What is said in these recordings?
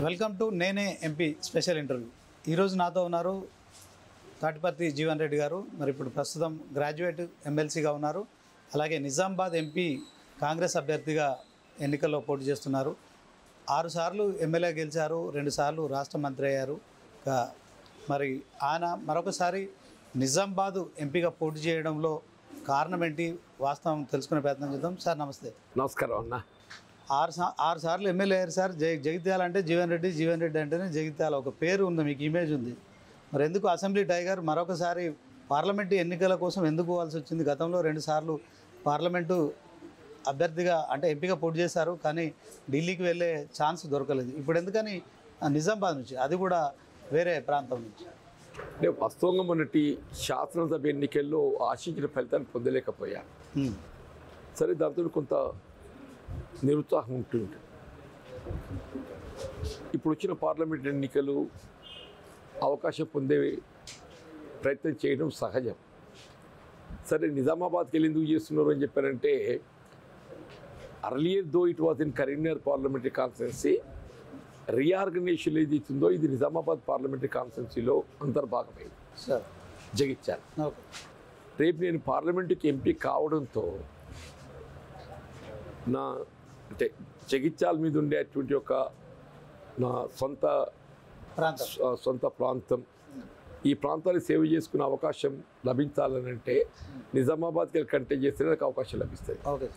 Welcome to నేనే MP special interview. ఈరోజు నాతో ఉన్నారు తాటిపర్తి జీవన్ రెడ్డి గారు. మరి ఇప్పుడు ప్రస్తుతం గ్రాడ్యుయేట్ ఎమ్మెల్సీగా ఉన్నారు. అలాగే నిజామాబాద్ ఎంపీ కాంగ్రెస్ అభ్యర్థిగా ఎన్నికల్లో పోటీ చేస్తున్నారు. 6 సార్లు ఎమ్మెల్యే గెలిచారు, 2 సార్లు రాష్ట్ర మంత్రి అయ్యారు. మరి ఆయన మరొకసారి నిజామాబాద్ ఎంపీగా పోటీ చేయడంలో కారణం ఏంటి, వాస్తవం తెలుసుకునే ప్రయత్నం చేద్దాం. సార్ నమస్తే. నమస్కారం అన్న. 6 సార్లు ఎమ్మెల్యే అయ్యారు సార్. జగిత్యాల అంటే జీవన్ రెడ్డి అంటేనే జగిత్యాల ఒక పేరు ఉంది, మీకు ఇమేజ్ ఉంది. మరి ఎందుకు అసెంబ్లీ టైగర్ మరొకసారి పార్లమెంటు ఎన్నికల కోసం ఎందుకు పోవాల్సి వచ్చింది? గతంలో 2 సార్లు పార్లమెంటు అభ్యర్థిగా అంటే ఎంపీగా పోటీ చేశారు, కానీ ఢిల్లీకి వెళ్ళే ఛాన్స్ దొరకలేదు. ఇప్పుడు ఎందుకని నిజామాబాద్ నుంచి, అది కూడా వేరే ప్రాంతం నుంచి? అంటే వాస్తవంగా మొన్నటి శాసనసభ ఎన్నికల్లో ఆశించిన ఫలితాన్ని పొందలేకపోయాను. సరే, దాంతో కొంత నిరుత్సాహం ఉంటుంది. ఇప్పుడు వచ్చిన పార్లమెంట్ ఎన్నికలు అవకాశం పొందే ప్రయత్నం చేయడం సహజం. సరే, నిజామాబాద్కి వెళ్ళి ఎందుకు చేస్తున్నారు అని చెప్పారంటే, earlier though it was in Karimnagar parliamentary constituency, reorganisation ఏదైతుందో ఇది నిజామాబాద్ పార్లమెంటరీ కాన్స్టిట్యున్సీలో అంతర్భాగమైంది. సార్ జగిత్యాల రేపు నేను పార్లమెంటుకి ఎంపీ కావడంతో నా అంటే జగిత్యాల మీద ఉండేటువంటి ఒక నా సొంత ప్రాంతం, ఈ ప్రాంతాన్ని సేవ చేసుకునే అవకాశం లభించాలని అంటే నిజామాబాద్కి వెళ్ళి కంటెస్ట్ చేస్తే నాకు అవకాశం లభిస్తుంది.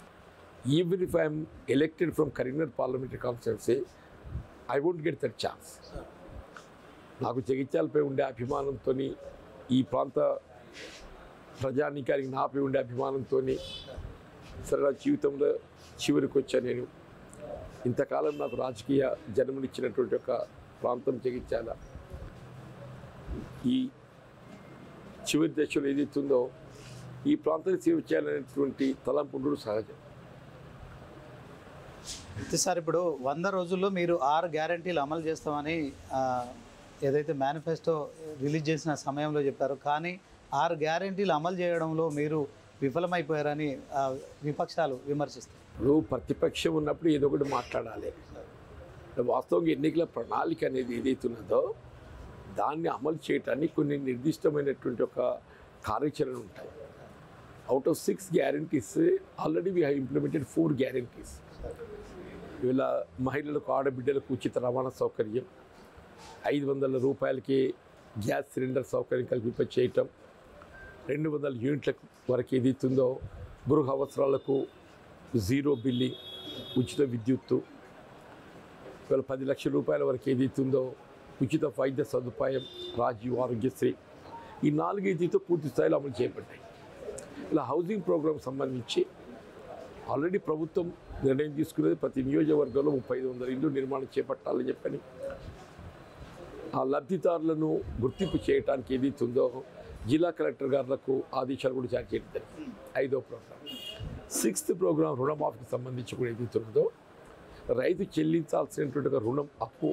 Even if I'm elected from Karimnagar parliamentary constituency, I won't get that chance. నాకు జగిత్యాలపై ఉండే అభిమానంతో, ఈ ప్రాంత ప్రజానీకానికి నాపై ఉండే అభిమానంతో సరే నా జీవితంలో చివరికి వచ్చాను. నేను ఇంతకాలం నాకు రాజకీయ జన్మనిచ్చినటువంటి ఒక ప్రాంతం జగిత్యాల. ఈ చివరి దశలో ఏదైతుందో ఈ ప్రాంతాన్ని సేవ చేయాలనేటువంటి తలంపు ఉండడం సహజం. సార్, ఇప్పుడు 100 రోజుల్లో మీరు 6 గ్యారంటీలు అమలు చేస్తామని ఏదైతే మేనిఫెస్టో రిలీజ్ చేసిన సమయంలో చెప్పారు, కానీ 6 గ్యారంటీలు అమలు చేయడంలో మీరు విఫలమైపోయారని విపక్షాలు విమర్శిస్తారు. ఇప్పుడు ప్రతిపక్షం ఉన్నప్పుడు ఏదో ఒకటి మాట్లాడాలి. వాస్తవంగా ఎన్నికల ప్రణాళిక అనేది ఏదైతున్నదో దాన్ని అమలు చేయటానికి కొన్ని నిర్దిష్టమైనటువంటి ఒక కార్యాచరణ ఉంటాయి. Out of 6 guarantees already we have implemented 4 guarantees. ఇవాళ మహిళలకు, ఆడబిడ్డలకు ఉచిత రవాణా సౌకర్యం, 500 రూపాయలకి గ్యాస్ సిలిండర్ సౌకర్యం కల్పింప చేయటం, 200 యూనిట్ల వరకు ఏదైతుందో గృహ అవసరాలకు 0 బిల్లింగ్, ఉచిత విద్యుత్తు, ఇవాళ 10 లక్షల రూపాయల వరకు ఏదైతుందో ఉచిత వైద్య సదుపాయం, రాజీవ్ ఆరోగ్యశ్రీ, ఈ 4 ఏదైతే పూర్తి స్థాయిలో అమలు చేయబడ్డాయి. ఇలా హౌసింగ్ ప్రోగ్రామ్ సంబంధించి ఆల్రెడీ ప్రభుత్వం నిర్ణయం తీసుకునేది ప్రతి నియోజకవర్గంలో 3500 ఇళ్ళు నిర్మాణం చేపట్టాలని చెప్పని ఆ లబ్ధిదారులను గుర్తింపు చేయడానికి ఏదైతుందో జిల్లా కలెక్టర్ గారులకు ఆదేశాలు కూడా జారీ చేయడం జరిగింది. 5వ ప్రోగ్రాం. 6th ప్రోగ్రాం రుణమాఫీకి సంబంధించి కూడా ఏదైతున్నదో రైతు చెల్లించాల్సినటువంటి ఒక రుణం అప్పు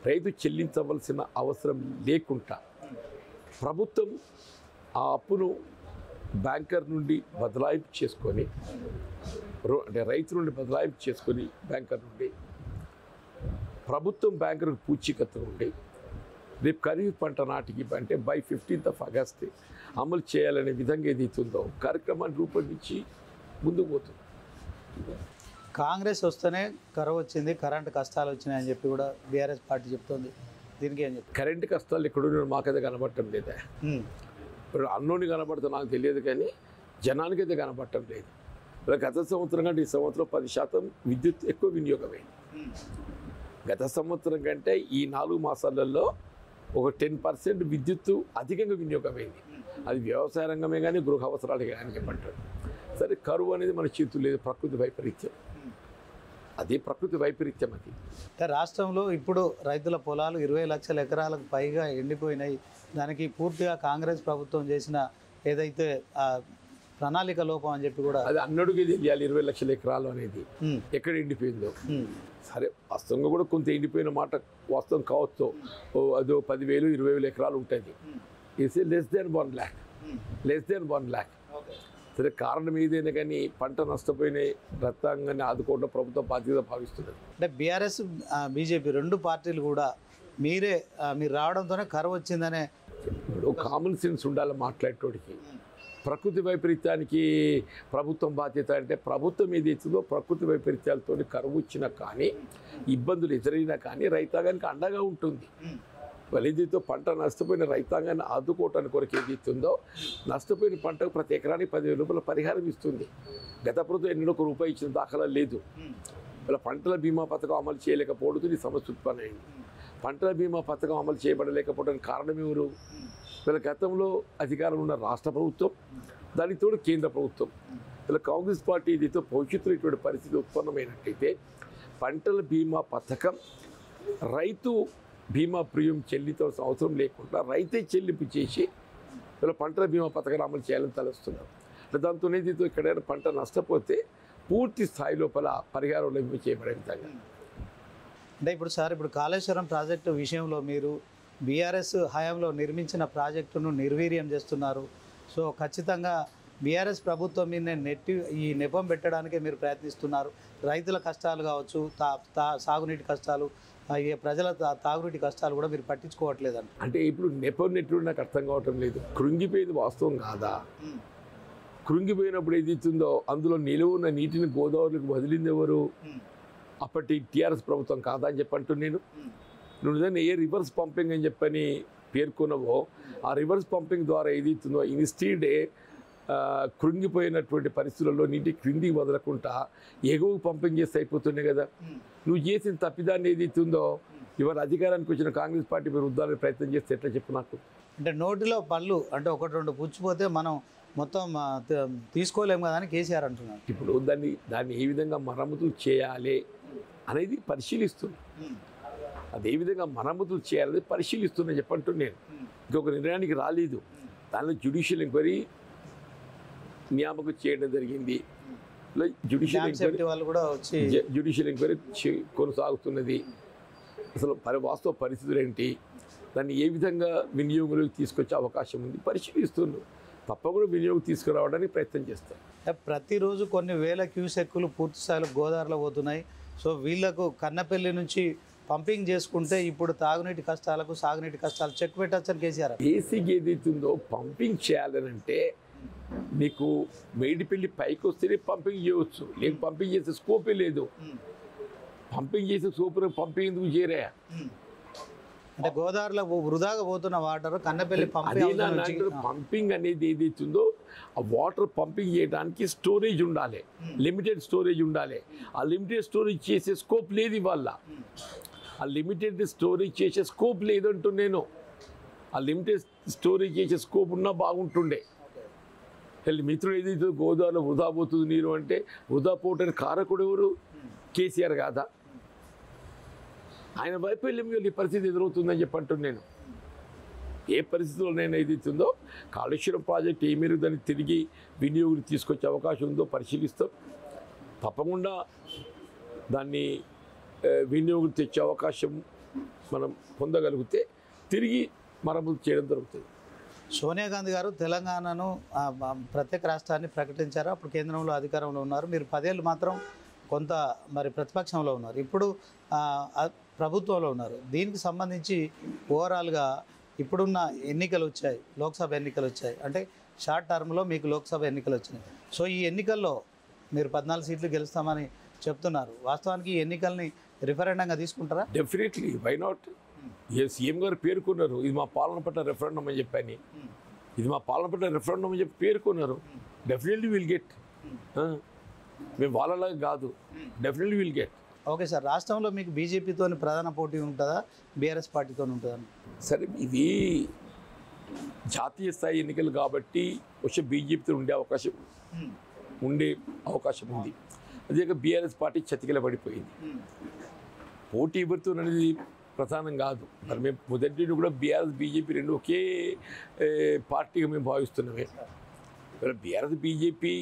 రైతు చెల్లించవలసిన అవసరం లేకుండా ప్రభుత్వం ఆ అప్పును బ్యాంకర్ నుండి బదలాయింపు చేసుకొని, అంటే రైతు నుండి బదలాయింపు చేసుకొని బ్యాంకర్ నుండి ప్రభుత్వం బ్యాంకర్కు పూచీకత్తు ఉండి రేపు ఖరీఫ్ పంట నాటికి అంటే బై 15th ఆగస్ట్ అమలు చేయాలనే విధంగా ఏదైతుందో కార్యక్రమాన్ని రూపొందించి ముందుకు పోతుంది. కాంగ్రెస్ వస్తేనే కరువు వచ్చింది, కరెంటు కష్టాలు వచ్చినాయని చెప్పి కూడా బీఆర్ఎస్ పార్టీ చెప్తుంది. దీనికి ఏం చెప్తారు? కరెంటు కష్టాలు ఎక్కడున్నా మాకైతే కనబడటం లేదా? ఇప్పుడు అన్నోని కనబడితే నాకు తెలియదు, కానీ జనానికైతే కనబడటం లేదు. గత సంవత్సరం కంటే ఈ సంవత్సరం 10% విద్యుత్ ఎక్కువ వినియోగమైంది. గత సంవత్సరం కంటే ఈ 4 మాసాలలో ఒక 10% విద్యుత్తు అధికంగా వినియోగమైంది. అది వ్యవసాయ రంగమే కానీ గృహ అవసరాలు కానీ చెప్పంటారు. సరే, కరువు అనేది మన చేతులు లేదు, ప్రకృతి వైపరీత్యం. అదే ప్రకృతి వైపరీత్యం. అది రాష్ట్రంలో ఇప్పుడు రైతుల పొలాలు 20 లక్షల ఎకరాలకు పైగా ఎండిపోయినాయి. దానికి పూర్తిగా కాంగ్రెస్ ప్రభుత్వం చేసిన ఏదైతే ప్రణాళిక లోపం అని చెప్పి కూడా అది అన్నడుగు తెలియాలి. 20 లక్షల ఎకరాలు అనేది ఎక్కడ ఎండిపోయిందో. సరే, వాస్తవంగా కూడా కొంత ఎండిపోయిన మాట వాస్తవం కావచ్చు. అదో 10,000 20,000 ఎకరాలు ఉంటుంది. It's less than 1 lakh. సరే కారణం ఏదైనా కానీ పంట నష్టపోయిన రైతాంగాన్ని ఆదుకోవడం ప్రభుత్వం బాధ్యత భావిస్తున్నది. అంటే బీఆర్ఎస్ బీజేపీ రెండు పార్టీలు కూడా మీరు రావడంతోనే కరువు వచ్చిందనే ఇప్పుడు కామన్ సెన్స్ ఉండాలి మాట్లాడేటోడికి. ప్రకృతి వైపరీత్యానికి ప్రభుత్వం బాధ్యత అంటే ప్రభుత్వం ఏది ఇస్తుందో ప్రకృతి వైపరీత్యాలతో కరువు వచ్చినా కానీ ఇబ్బందులు ఎదురైనా కానీ రైతాంగానికి అండగా ఉంటుంది. ఏదైతే పంట నష్టపోయిన రైతాంగాన్ని ఆదుకోవటానికి కొరకు ఏది ఇస్తుందో నష్టపోయిన పంటకు ప్రతి ఎకరానికి 10,000 రూపాయల పరిహారం ఇస్తుంది. గత ప్రభుత్వం ఎన్నో రూపాయలు ఇచ్చిన దాఖలా లేదు. ఇలా పంటల బీమా పథకం అమలు చేయలేకపోవడంతో ఈ సమస్య ఉత్పన్నమైంది. పంటల బీమా పథకం అమలు చేయబడలేకపోవడానికి కారణం ఎవరు? వీళ్ళ గతంలో అధికారంలో ఉన్న రాష్ట్ర ప్రభుత్వం, దానికి తోడు కేంద్ర ప్రభుత్వం. ఇలా కాంగ్రెస్ పార్టీ ఏదైతే భవిష్యత్తులో ఇటువంటి పరిస్థితి ఉత్పన్నమైనట్టయితే పంటల బీమా పథకం రైతు బీమా ప్రీమియం చెల్లించాల్సిన అవసరం లేకుండా రైతే చెల్లింపు చేసి ఇలా పంటల బీమా పథకాన్ని అమలు చేయాలని తలస్తున్నారు. దాంతో ఏదైతే ఎక్కడైనా పంట నష్టపోతే పూర్తి స్థాయి లోపల పరిహారం లభ్యం చేయబడే విధంగా. అంటే ఇప్పుడు కాళేశ్వరం ప్రాజెక్టు విషయంలో మీరు బీఆర్ఎస్ హయాంలో నిర్మించిన ప్రాజెక్టును నిర్వీర్యం చేస్తున్నారు. సో ఖచ్చితంగా బీఆర్ఎస్ ప్రభుత్వం మీద ఈ నెపం పెట్టడానికే మీరు ప్రయత్నిస్తున్నారు. రైతుల కష్టాలు కావచ్చు, సాగునీటి కష్టాలు, ప్రజల తాగునీటి కష్టాలు కూడా మీరు పట్టించుకోవట్లేదండి. అంటే ఇప్పుడు నెట్టు నాకు అర్థం కావటం లేదు. కృంగిపోయేది వాస్తవం కాదా? కృంగిపోయినప్పుడు ఏదైతుందో అందులో నిలువ ఉన్న నీటిని గోదావరికి వదిలింది ఎవరు? అప్పటి టీఆర్ఎస్ ప్రభుత్వం కాదా అని చెప్పంటూ నువ్వు నిజంగా ఏ రివర్స్ పంపింగ్ అని చెప్పని పేర్కొన్నావో ఆ రివర్స్ పంపింగ్ ద్వారా ఏదైతుందో ఇన్స్టీడే కృంగిపోయినటువంటి పరిస్థితులలో నీటి క్రిందికి వదలకుండా ఎగువ పంపింగ్ చేస్తే అయిపోతుండే కదా. నువ్వు చేసిన తప్పిదాన్ని ఏదైతుందో ఇవాళ అధికారానికి వచ్చిన కాంగ్రెస్ పార్టీ మీరు ఉద్దానికి ప్రయత్నం చేస్తే ఎట్లా చెప్పు నాకు? అంటే నోటిలో పళ్ళు అంటే ఒకటి రెండు పుచ్చిపోతే మనం మొత్తం తీసుకోలేము కదా అని కేసీఆర్ అంటున్నారు. ఇప్పుడు దాన్ని ఏ విధంగా మరమ్మతులు చేయాలి అనేది పరిశీలిస్తుంది. అది ఏ విధంగా మరమ్మతులు చేయాలనేది పరిశీలిస్తున్నా చెప్పంటూ నేను ఇంకొక నిర్ణయానికి రాలేదు. దానిలో జ్యుడిషియల్ ఎంక్వైరీ నియామకం చేయడం జరిగింది. జ్యుడిషియల్ ఎంక్వైరీ కొనసాగుతున్నది. అసలు వాస్తవ పరిస్థితులు ఏంటి, దాన్ని ఏ విధంగా వినియోగంలోకి తీసుకొచ్చే అవకాశం ఉంది పరిశీలిస్తున్నారు. తప్పకుండా వినియోగం తీసుకురావడానికి ప్రయత్నం చేస్తారు. ప్రతిరోజు కొన్ని వేల క్యూసెక్కులు పూర్తి స్థాయిలో గోదావరిలో పోతున్నాయి. సో వీళ్లకు కన్నపల్లి నుంచి పంపింగ్ చేసుకుంటే ఇప్పుడు తాగునీటి కష్టాలకు సాగునీటి కష్టాలు చెక్ పెట్టచ్చని కేసీఆర్. బేసిక్ ఏదైతుందో పంపింగ్ చేయాలనంటే నీకు మేడిపల్లి పైకి వస్తేనే పంపింగ్ చేయవచ్చు, లేదు పంపింగ్ చేసే స్కోపే లేదు. పంపింగ్ చేసే స్కోప్ పంపింగ్ ఎందుకు చేయరా? అంటే గోదావరిలో వృధాగా పోతున్న వాటర్ కన్నపల్లి పంపింగ్ అనేది ఏదైతుందో ఆ వాటర్ పంపింగ్ చేయడానికి స్టోరేజ్ ఉండాలి, లిమిటెడ్ స్టోరేజ్ ఉండాలి. ఆ లిమిటెడ్ స్టోరేజ్ చేసే స్కోప్ లేదు ఇవాళ. ఆ లిమిటెడ్ స్టోరేజ్ చేసే స్కోప్ లేదంటూ నేను. ఆ లిమిటెడ్ స్టోరేజ్ చేసే స్కోప్ ఉన్నా బాగుంటుండే. మిత్రుడు ఏదైతే గోదావరిలో వృధా పోతుంది నీరు అంటే వృధా పోవటానికి కారకుడు ఎవరు? కేసీఆర్ కాదా? ఆయన వైఫల్యం ఈ పరిస్థితి ఎదురవుతుందని చెప్పంటూ నేను. ఏ పరిస్థితుల్లో నేను ఏదైతుందో కాళేశ్వరం ప్రాజెక్ట్ ఏ మేరకు దాన్ని తిరిగి వినియోగం తీసుకొచ్చే అవకాశం ఉందో పరిశీలిస్తాం. తప్పకుండా దాన్ని వినియోగం తెచ్చే అవకాశం మనం పొందగలిగితే తిరిగి మరమ్మతు చేయడం జరుగుతుంది. సోనియా గాంధీ గారు తెలంగాణను ప్రత్యేక రాష్ట్రాన్ని ప్రకటించారు. అప్పుడు కేంద్రంలో అధికారంలో ఉన్నారు. మీరు 10 ఏళ్ళు మాత్రం కొంత మరి ప్రతిపక్షంలో ఉన్నారు, ఇప్పుడు ప్రభుత్వంలో ఉన్నారు. దీనికి సంబంధించి ఓవరాల్గా ఇప్పుడున్న ఎన్నికలు వచ్చాయి, లోక్సభ ఎన్నికలు వచ్చాయి. అంటే షార్ట్ టర్మ్లో మీకు లోక్సభ ఎన్నికలు వచ్చినాయి. సో ఈ ఎన్నికల్లో మీరు 14 సీట్లు గెలుస్తామని చెప్తున్నారు. వాస్తవానికి ఈ ఎన్నికల్ని రిఫరెండంగా తీసుకుంటారా? Definitely, why not? సీఎం గారు పేర్కొన్నారు ఇది మా పాలన పట్ల రెఫరెండం అని చెప్పని. ఇది మా పాలన పట్ల రెఫరెండం అని చెప్పి పేర్కొన్నారు. Definitely will get. మేము వాళ్ళలాగా కాదు, definitely will get. Okay sir, రాష్ట్రంలో మీకు బీజేపీతో ప్రధాన పోటీ ఉంటుందా, బీఆర్ఎస్ పార్టీతో ఉంటుందా? సరే, ఇది జాతీయ స్థాయి ఎన్నికలు కాబట్టి వచ్చే బీజేపీతో ఉండే అవకాశం ఉంది. అదే బీఆర్ఎస్ పార్టీ చతికిల పడిపోయింది. పోటీ ఎవరితో అనేది ప్రధానం కాదు. మరి మేము మొదటి కూడా బీఆర్ఎస్ బీజేపీ రెండు ఒకే పార్టీగా మేము భావిస్తున్నామే. బీఆర్ఎస్ బీజేపీ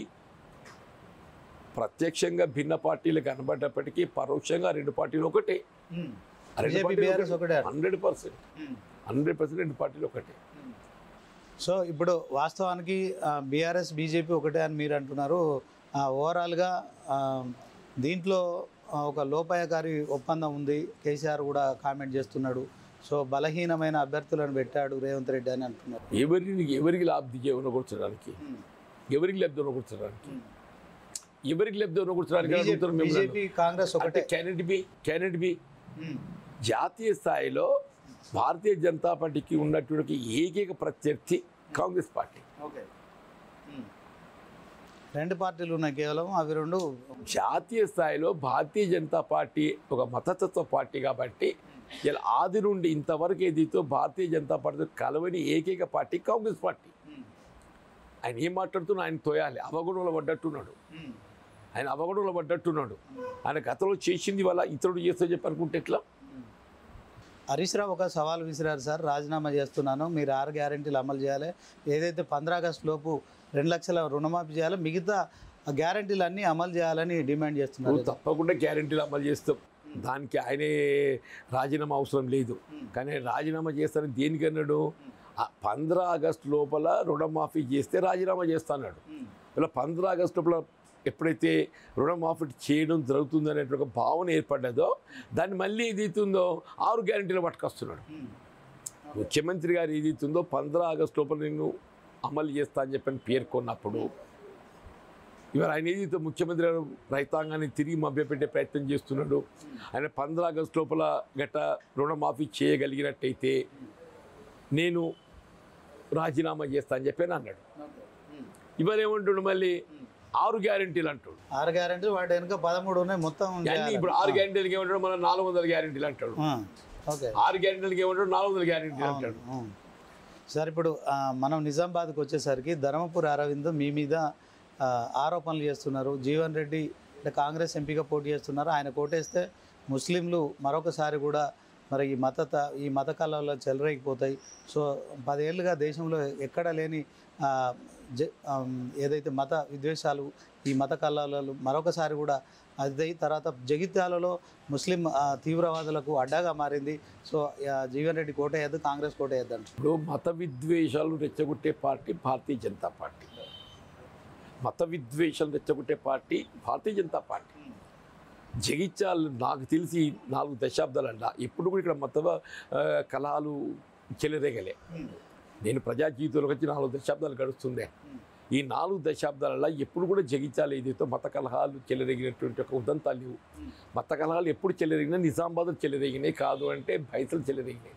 ప్రత్యక్షంగా భిన్న పార్టీలు కనబడ్డప్పటికీ పరోక్షంగా రెండు పార్టీలు ఒకటే. 100% రెండు పార్టీలు ఒకటే. సో ఇప్పుడు వాస్తవానికి బీఆర్ఎస్ బీజేపీ ఒకటే అని మీరు అంటున్నారు. ఓవరాల్గా దీంట్లో ఒక లోపాయకారి ఒప్పందం ఉంది, కేసీఆర్ కూడా కామెంట్ చేస్తున్నాడు. సో బలహీనమైన అభ్యర్థులను పెట్టాడు రేవంత్ రెడ్డి అని అంటున్నారు. ఎవరికి లబ్ధి కూర్చోడానికి ఎవరికి లబ్ధి కూర్చోడానికి ఎవరికి లబ్ధి కూర్చోడానికి బీజేపీ కాంగ్రెస్ ఒకటే. క్యాండిడేట్ బి జాతీయ స్థాయిలో భారతీయ జనతా పార్టీకి ఉన్నటువంటి ఏకైక ప్రత్యర్థి కాంగ్రెస్ పార్టీ. రెండు పార్టీలు ఉన్నాయి కేవలం, అవి రెండు. జాతీయ స్థాయిలో భారతీయ జనతా పార్టీ ఒక మతతత్వ పార్టీ కాబట్టి ఇలా ఆది నుండి ఇంతవరకు ఏదైతే భారతీయ జనతా పార్టీతో కలవని ఏకైక పార్టీ కాంగ్రెస్ పార్టీ. ఆయన ఏం మాట్లాడుతున్నా ఆయన తోయాలి, అవగుణంలో పడ్డట్టున్నాడు. ఆయన గతంలో చేసింది వల్ల ఇతరుడు చేస్తా చెప్పి అనుకుంటే ఎట్లా? హరీష్ రావు ఒక సవాల్ విసిరారు సార్, రాజీనామా చేస్తున్నాను, మీరు 6 గ్యారెంటీలు అమలు చేయాలి, ఏదైతే 15 ఆగస్టు లోపు 2 లక్షల రుణమాఫీ చేయాలి, మిగతా గ్యారెంటీలు అన్నీ అమలు చేయాలని డిమాండ్ చేస్తున్నారు. తప్పకుండా గ్యారెంటీలు అమలు చేస్తాం, దానికి ఆయనే రాజీనామా అవసరం లేదు. కానీ రాజీనామా చేస్తానని దేనికన్నాడు? 15 ఆగస్టు లోపల రుణమాఫీ చేస్తే రాజీనామా చేస్తాడు. ఇలా 15 ఆగస్టు లోపల ఎప్పుడైతే రుణమాఫీ చేయడం జరుగుతుంది అనేటువంటి ఒక భావన ఏర్పడ్డదో దాన్ని మళ్ళీ ఏదైతుందో 6 గ్యారెంటీలు పట్టుకొస్తున్నాడు. ముఖ్యమంత్రి గారు ఏదైతుందో 15 ఆగస్టు లోపల నేను అమలు చేస్తా అని చెప్పని పేర్కొన్నప్పుడు ఇవాళ ఆయన ఏదైతే ముఖ్యమంత్రి గారు రైతాంగాన్ని తిరిగి మభ్యపెట్టే ప్రయత్నం చేస్తున్నాడు. ఆయన 15 ఆగస్టు లోపల గట్ట రుణమాఫీ చేయగలిగినట్టయితే నేను రాజీనామా చేస్తా అని చెప్పి అన్నాడు. ఇవాళ ఏమంటున్నాడు? మళ్ళీ 6 గ్యారెంటీలు అంటాడు. 6 గ్యారెంటీలు వాటి వెనుక 13 ఉన్నాయి మొత్తం. ఇప్పుడు 6 గ్యారెంటీలకి ఏమంటాడు? మన 400 గ్యారెంటీలు అంటాడు. 6 గ్యారెంటీలకి ఏమంటాడు? 400 గ్యారెంటీలు అంటాడు. సార్ ఇప్పుడు మనం నిజామాబాద్కి వచ్చేసరికి ధర్మపురి అరవింద్ మీ మీద ఆరోపణలు చేస్తున్నారు. జీవన్ రెడ్డి అంటే కాంగ్రెస్ ఎంపీగా పోటీ చేస్తున్నారు, ఆయన కోటేస్తే ముస్లింలు మరొకసారి కూడా మరి ఈ మత కళల్లో చెలరేగిపోతాయి. సో 10 ఏళ్ళుగా దేశంలో ఎక్కడ లేని ఏదైతే మత విద్వేషాలు, ఈ మత కళాలు మరొకసారి కూడా అది తర్వాత జగిత్యాలలో ముస్లిం తీవ్రవాదులకు అడ్డాగా మారింది. సో జీవన్ రెడ్డి కోటేయద్దు, కాంగ్రెస్ కోటేయద్దు అంట. ఇప్పుడు మత విద్వేషాలు రెచ్చగొట్టే పార్టీ భారతీయ జనతా పార్టీ. మత విద్వేషాలు రెచ్చగొట్టే పార్టీ భారతీయ జనతా పార్టీ. జగిత్యాలు నాకు తెలిసి 4 దశాబ్దాలన్నా ఎప్పుడు కూడా ఇక్కడ మత కళాలు చెలరేగలే. నేను ప్రజా జీవితంలోకి వచ్చి 4 దశాబ్దాలు గడుస్తుందే. ఈ 4 దశాబ్దాలలో ఎప్పుడు కూడా జగిత్యాలు ఏదైతే మత కలహాలు చెలరేగినటువంటి ఒక ఉదంతాలు లేవు. మత కలహాలు ఎప్పుడు చెలరేగినా నిజామాబాద్లో చెలరేగినాయి, కాదు అంటే బయసలు చెలరేగినాయి.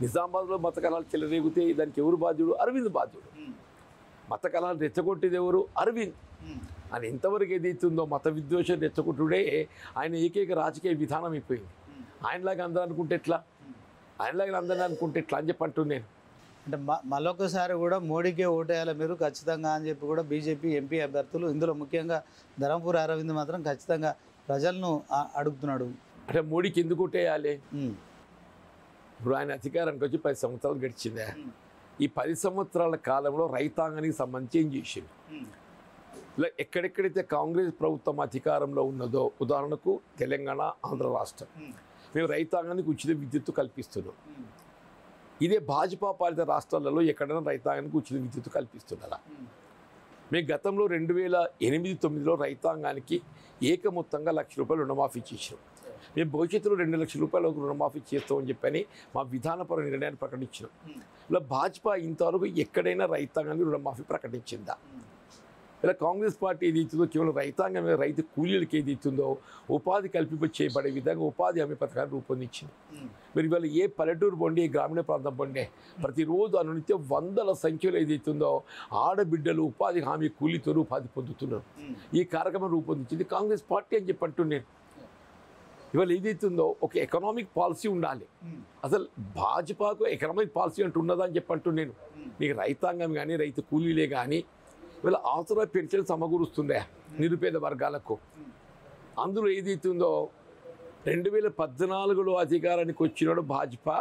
నిజామాబాద్లో మత కలహాలు చెలరేగితే దానికి ఎవరు బాధ్యుడు? అరవింద్ బాధ్యుడు. మత కలహాలు రెచ్చగొట్టేది ఎవరు? అరవింద్. ఆయన ఎంతవరకు ఏదైతుందో మత విద్వేషం రెచ్చగొట్టుడే ఆయన ఏకైక రాజకీయ విధానం అయిపోయింది. ఆయనలాగా అందరూ అనుకుంటే ఎట్లా? అని చెప్పి అంటున్నాను నేను. అంటే మరొకసారి కూడా మోడీకే ఓటేయాలి మీరు ఖచ్చితంగా అని చెప్పి కూడా బీజేపీ ఎంపీ అభ్యర్థులు, ఇందులో ముఖ్యంగా ధర్మపురి అరవింద్ మాత్రం ఖచ్చితంగా ప్రజలను అడుగుతున్నాడు. అంటే మోడీకి ఎందుకు ఓటేయాలి? ఇప్పుడు ఆయన అధికారానికి వచ్చి 10 సంవత్సరాలు గడిచిందే. ఈ 10 సంవత్సరాల కాలంలో రైతాంగానికి సంబంధించి ఏం చేసింది? ఇలా ఎక్కడెక్కడైతే కాంగ్రెస్ ప్రభుత్వం అధికారంలో ఉన్నదో, ఉదాహరణకు తెలంగాణ, ఆంధ్ర రాష్ట్రం, మేము రైతాంగానికి ఉచిత విద్యుత్తు కల్పిస్తున్నాం. ఇదే భాజపా పాలిత రాష్ట్రాలలో ఎక్కడైనా రైతాంగానికి ఉచిత విద్యుత్తు కల్పిస్తున్నారా? మేము గతంలో 2008-9లో రైతాంగానికి ఏకమొత్తంగా ₹1,00,000 రుణమాఫీ చేసినాం. మేము భవిష్యత్తులో ₹2,00,000 రుణమాఫీ చేస్తామని చెప్పని మా విధానపర నిర్ణయాన్ని ప్రకటించినాం. ఇలా భాజపా ఇంతవరకు ఎక్కడైనా రైతాంగానికి రుణమాఫీ ప్రకటించిందా? ఇలా కాంగ్రెస్ పార్టీ ఏదైతుందో కేవలం రైతాంగం మీద రైతు కూలీలకు ఏదైతుందో ఉపాధి కల్పించబడే విధంగా ఉపాధి హామీ పథకాన్ని రూపొందించింది. మరి ఇవాళ ఏ పల్లెటూరు పొండి, ఏ గ్రామీణ ప్రాంతం పొండే ప్రతిరోజు అనునిత్యం 100ల సంఖ్యలో ఏదైతుందో ఆడబిడ్డలు ఉపాధి హామీ కూలీతో ఉపాధి పొందుతున్నారు. ఈ కార్యక్రమం రూపొందించింది కాంగ్రెస్ పార్టీ అని చెప్పి అంటున్నాను. ఇవాళ ఏదైతుందో ఒక ఎకనామిక్ పాలసీ ఉండాలి. అసలు భాజపాకు ఎకనామిక్ పాలసీ అంటూ ఉన్నదా అని చెప్పి అంటున్నాను. నీకు రైతాంగం కానీ రైతు కూలీలే కానీ వీళ్ళ అవసర పెన్షన్ సమకూరుస్తుండే నిరుపేద వర్గాలకు. అందులో ఏదైతుందో 2014లో అధికారానికి వచ్చినాడు భాజపా,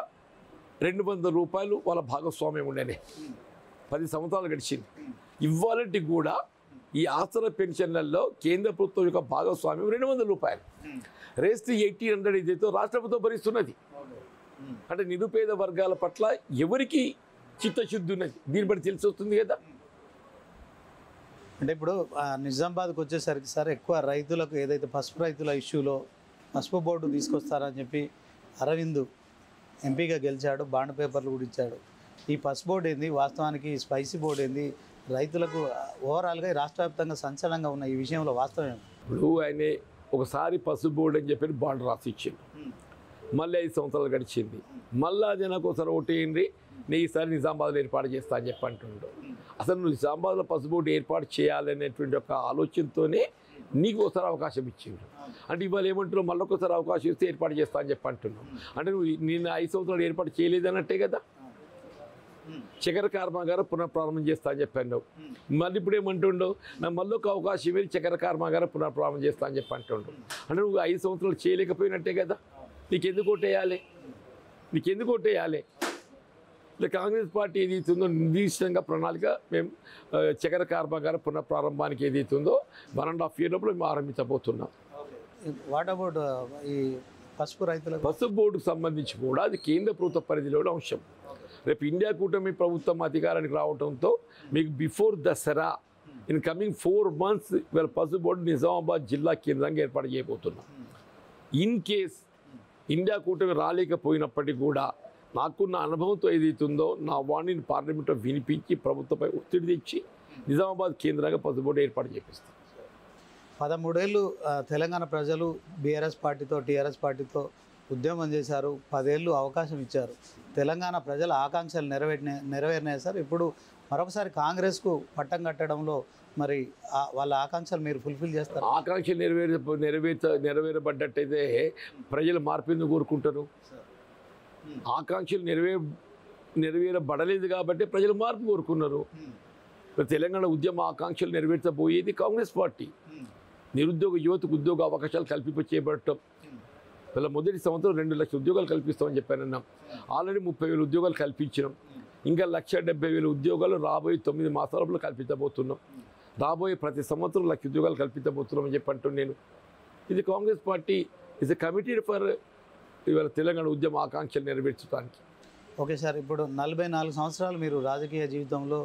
₹200 వాళ్ళ భాగస్వామ్యం ఉండేనే. 10 సంవత్సరాలు గడిచింది. ఇవాళకి కూడా ఈ ఆసర పెన్షన్లలో కేంద్ర ప్రభుత్వం యొక్క భాగస్వామ్యం ₹200. రేస్ట్ 1800 ఏదైతే రాష్ట్ర ప్రభుత్వం భరిస్తున్నది. అంటే నిరుపేద వర్గాల పట్ల ఎవరికి చిత్తశుద్ధి ఉన్నది. దీన్ని బట్టి తెలిసి వస్తుంది కదా. అంటే ఇప్పుడు నిజామాబాద్కి వచ్చేసరికి సార్ ఎక్కువ రైతులకు ఏదైతే పసుపు రైతుల ఇష్యూలో పసుపు బోర్డు తీసుకొస్తారని చెప్పి అరవింద్ ఎంపీగా గెలిచాడు, బాండ్ పేపర్లు కూడా ఇచ్చాడు. ఈ పసుపు బోర్డు ఏంది, వాస్తవానికి స్పైసీ బోర్డు ఏంది, రైతులకు ఓవరాల్గా రాష్ట్ర వ్యాప్తంగా సంచలనంగా ఉన్న ఈ విషయంలో వాస్తవం ఏంటి? ఇప్పుడు ఆయన ఒకసారి పసుపు బోర్డు అని చెప్పి బాండ్ రాసి ఇచ్చింది, మళ్ళీ 5 సంవత్సరాలు గడిచింది, మళ్ళీ అది నాకు ఒకసారి ఓటేయండి, నేను ఈసారి నిజామాబాద్లో ఏర్పాటు చేస్తా అని చెప్పి అంటుండు. అసలు నువ్వు నిజామాబాద్లో పసుపు బోర్డు ఏర్పాటు చేయాలనేటువంటి ఒక ఆలోచనతోనే నీకు ఒకసారి అవకాశం ఇచ్చిండు. అంటే ఇవాళ ఏమంటున్నావు, మళ్ళీ ఒకసారి అవకాశం ఇస్తే ఏర్పాటు చేస్తా అని చెప్పి అంటున్నావు. అంటే నువ్వు నేను 5 సంవత్సరాలు ఏర్పాటు చేయలేదన్నట్టే కదా. చక్కెర కర్మాగారం పునఃప్రారంభం చేస్తా అని చెప్పాను. మళ్ళీ ఇప్పుడు ఏమంటుండవు, నాకు మళ్ళీ ఒక అవకాశం ఇవ్వాలి, చక్కెర కర్మాగారం పునఃప్రారంభం చేస్తా అని చెప్పి అంటుండు. అంటే నువ్వు 5 సంవత్సరాలు చేయలేకపోయినట్టే కదా. నీకెందుకు ఓటేయాలి, నీకెందుకు ఓటేయాలి? ఇలా కాంగ్రెస్ పార్టీ ఏదైతుందో నిర్దిష్టంగా ప్రణాళిక మేము చక్కెర కర్మాగారం పునఃప్రారంభానికి ఏదైతుందో 1.5 year లోపల మేము ఆరంభించబోతున్నాం. వాట్ అబౌట్ ఈ పసుపు రైతుల పసుపు బోర్డుకు సంబంధించి కూడా అది కేంద్ర ప్రభుత్వ పరిధిలో అంశం. రేపు ఇండియా కూటమి ప్రభుత్వం అధికారానికి రావడంతో మీకు before Dasara in coming 4 months వీళ్ళ పసుపు బోర్డు నిజామాబాద్ జిల్లా కేంద్రంగా ఏర్పాటు చేయబోతున్నాం. ఇన్ కేస్ ఇండియా కూటమి రాలేకపోయినప్పటికీ కూడా నాకున్న అనుభవంతో ఏదైతుందో నా వాణిని పార్లమెంట్లో వినిపించి ప్రభుత్వంపై ఒత్తిడి తెచ్చి నిజామాబాద్ కేంద్రంగా పసుపు బోర్డు ఏర్పాటు చేపిస్తాం. 13 ఏళ్ళు తెలంగాణ ప్రజలు బీఆర్ఎస్ పార్టీతో టీఆర్ఎస్ పార్టీతో ఉద్యమం చేశారు, 10 ఏళ్ళు అవకాశం ఇచ్చారు. తెలంగాణ ప్రజల ఆకాంక్షలు నెరవేరినాయి సార్. ఇప్పుడు మరొకసారి కాంగ్రెస్కు పట్టం కట్టడంలో మరి వాళ్ళ ఆకాంక్షలు మీరు ఫుల్ఫిల్ చేస్తారు? ఆకాంక్షలు నెరవేరబడ్డట్టయితే ప్రజలు మార్పు ఎందుకు కోరుకుంటారు? ఆకాంక్షలు నెరవేరబడలేదు కాబట్టి ప్రజలు మార్పు కోరుకున్నారు. తెలంగాణ ఉద్యమ ఆకాంక్షలు నెరవేర్చబోయేది కాంగ్రెస్ పార్టీ. నిరుద్యోగ యువతకు ఉద్యోగ అవకాశాలు కల్పించేయబడటం. వీళ్ళ మొదటి సంవత్సరం 2 లక్షల ఉద్యోగాలు కల్పిస్తామని చెప్పానన్నాం. ఆల్రెడీ 30,000 ఉద్యోగాలు కల్పించినాం. ఇంకా 1,70,000 ఉద్యోగాలు రాబోయే 9 మాసాలలో కల్పించబోతున్నాం. రాబోయే ప్రతి సంవత్సరం 1,00,000 ఉద్యోగాలు కల్పించబోతున్నామని చెప్పి అంటూ నేను ఇది Congress party is a committed for ఇవాళ తెలంగాణ ఉద్యమ ఆకాంక్షలు నెరవేర్చడానికి. ఓకే సార్, ఇప్పుడు 44 సంవత్సరాలు మీరు రాజకీయ జీవితంలో